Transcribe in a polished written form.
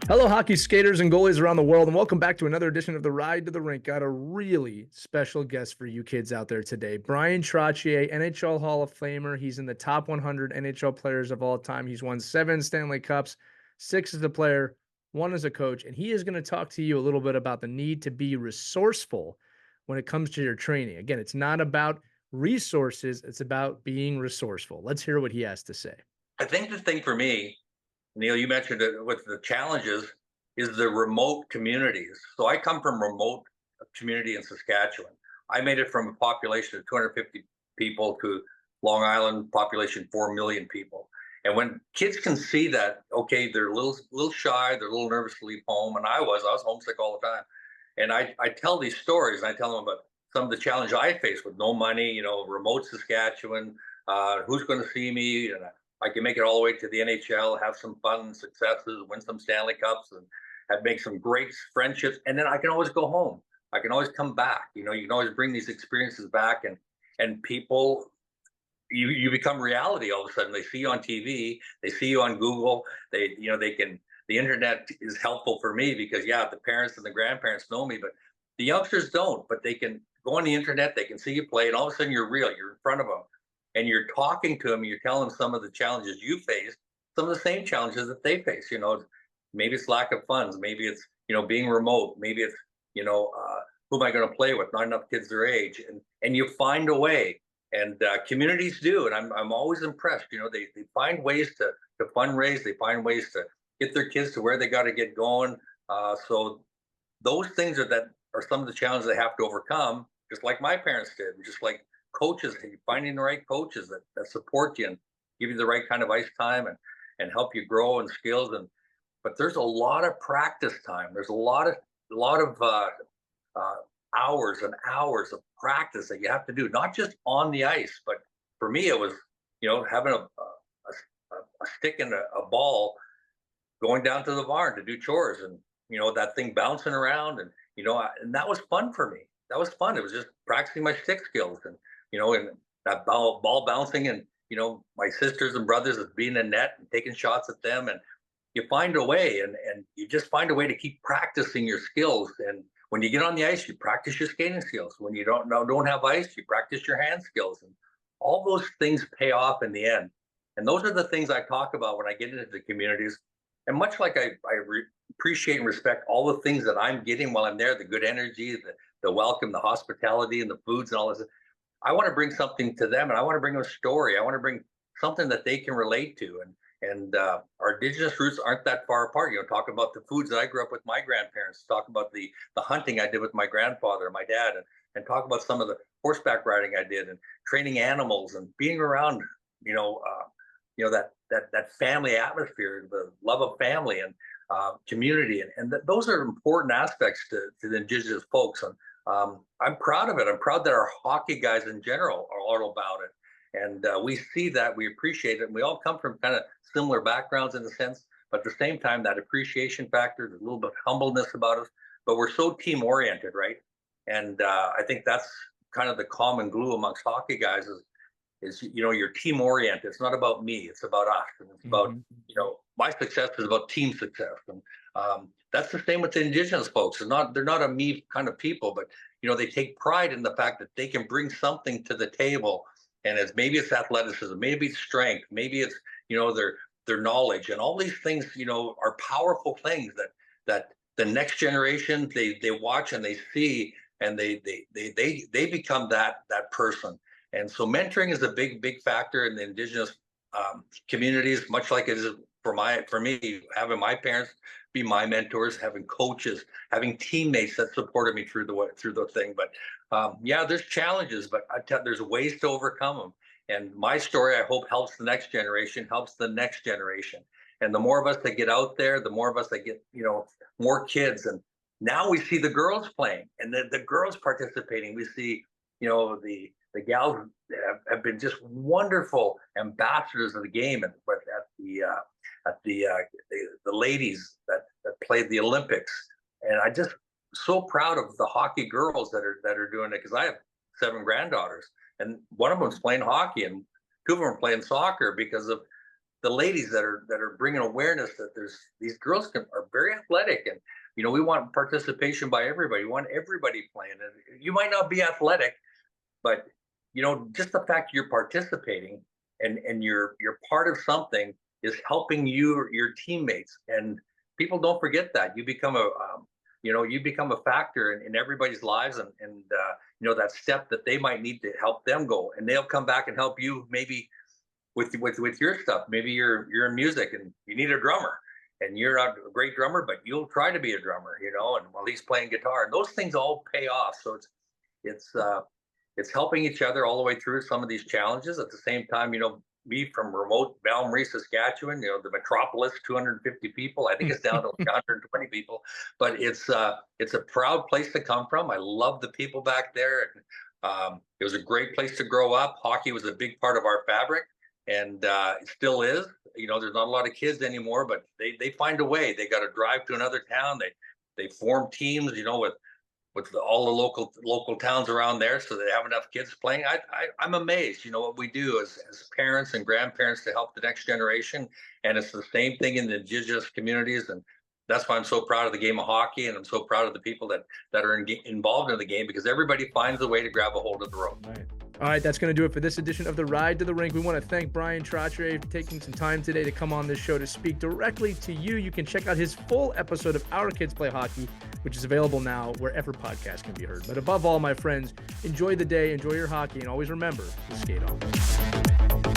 Hello, hockey skaters and goalies around the world, and welcome back to another edition of the Ride to the Rink. Got a really special guest for you kids out there today. Bryan Trottier, NHL Hall of Famer. He's in the top 100 NHL players of all time. He's won 7 Stanley Cups, 6 as a player, 1 as a coach, and he is going to talk to you a little bit about the need to be resourceful when it comes to your training. Again, it's not about resources, it's about being resourceful. Let's hear what he has to say. I think the thing for me, Neil, you mentioned it with the challenges, is the remote communities. So I come from a remote community in Saskatchewan. I made it from a population of 250 people to Long Island population 4 million people. And when kids can see that, okay, they're a little shy, they're a little nervous to leave home, and I was homesick all the time. And I tell these stories, and I tell them about some of the challenges I faced with no money, remote Saskatchewan, who's going to see me, and I can make it all the way to the NHL, have some fun successes, win some Stanley Cups, and make some great friendships. And then I can always go home. I can always come back. You can always bring these experiences back, and people, you become reality all of a sudden. They see you on TV, they see you on Google. The internet is helpful for me because the parents and the grandparents know me, but the youngsters don't. But they can go on the internet, they can see you play, and all of a sudden you're real. You're in front of them. And you're talking to them, you're telling them some of the challenges you face, some of the same challenges that they face. Maybe it's lack of funds, maybe it's being remote, maybe it's who am I going to play with? Not enough kids their age, and you find a way. And communities do, and I'm always impressed. They find ways to fundraise, they find ways to get their kids to where they got to get going. So those things are some of the challenges they have to overcome, just like my parents did, just like coaches, finding the right coaches that support you and give you the right kind of ice time and help you grow in skills. But there's a lot of practice time. There's a lot of hours and hours of practice that you have to do, not just on the ice. But for me, it was having a stick and a ball, going down to the barn to do chores, and that thing bouncing around, and that was fun for me. That was fun. It was just practicing my stick skills, and that ball bouncing, and my sisters and brothers as being in net and taking shots at them, and you find a way, and you just find a way to keep practicing your skills. And when you get on the ice, you practice your skating skills. When you don't have ice, you practice your hand skills, and all those things pay off in the end. And those are the things I talk about when I get into the communities. And much like I appreciate and respect all the things that I'm getting while I'm there, the good energy, the welcome, the hospitality, and the foods and all this, I want to bring something to them, and I want to bring them a story. I want to bring something that they can relate to. And our Indigenous roots aren't that far apart. Talk about the foods that I grew up with my grandparents, talk about the hunting I did with my grandfather and my dad, and talk about some of the horseback riding I did, and training animals, and being around, that family atmosphere, the love of family and community. And those are important aspects to the Indigenous folks. And I'm proud of it. I'm proud that our hockey guys in general are all about it. And we see that, we appreciate it. And we all come from kind of similar backgrounds in a sense, but at the same time, that appreciation factor, there's a little bit of humbleness about us, but we're so team oriented, right? And I think that's kind of the common glue amongst hockey guys is you're team oriented. It's not about me, it's about us. And it's about, my success is about team success. And that's the same with the Indigenous folks. They're not a me kind of people, but they take pride in the fact that they can bring something to the table. And maybe it's athleticism, maybe it's strength, maybe it's their knowledge, and all these things are powerful things that the next generation they watch and they see, and they become that person. And so mentoring is a big factor in the Indigenous communities, much like it is for me, having my parents be my mentors, having coaches, having teammates that supported me through the thing. But there's challenges, but there's ways to overcome them. And my story, I hope, helps the next generation. And the more of us that get out there, the more of us that get more kids. And now we see the girls playing, and the girls participating. We see the gals have been just wonderful ambassadors of the game, and the ladies that played the Olympics. And I just so proud of the hockey girls that are doing it, because I have 7 granddaughters, and one of them's playing hockey, and 2 of them are playing soccer because of the ladies that are bringing awareness that there's these girls are very athletic, and we want participation by everybody. We want everybody playing, and you might not be athletic, but just the fact you're participating and you're part of something is helping your teammates, and people don't forget that you become a factor in everybody's lives, and that step that they might need to help them go, and they'll come back and help you maybe with your stuff. Maybe you're in music and you need a drummer, and you're not a great drummer, but you'll try to be a drummer, and while he's playing guitar, and those things all pay off. So it's helping each other all the way through some of these challenges. At the same time, me from remote Valmarie, Saskatchewan, the metropolis, 250 people. I think it's down to like 120 people, but it's a proud place to come from. I love the people back there. And, it was a great place to grow up. Hockey was a big part of our fabric, and it still is. There's not a lot of kids anymore, but they find a way. They got to drive to another town. They form teams, with all the local towns around there, so they have enough kids playing. I'm amazed, what we do as parents and grandparents to help the next generation, and it's the same thing in the Indigenous communities, and that's why I'm so proud of the game of hockey, and I'm so proud of the people that are involved in the game, because everybody finds a way to grab a hold of the rope. Right. All right, that's going to do it for this edition of the Ride to the Rink. We want to thank Bryan Trottier for taking some time today to come on this show to speak directly to you. You can check out his full episode of Our Kids Play Hockey, which is available now wherever podcasts can be heard. But above all, my friends, enjoy the day, enjoy your hockey, and always remember to skate on.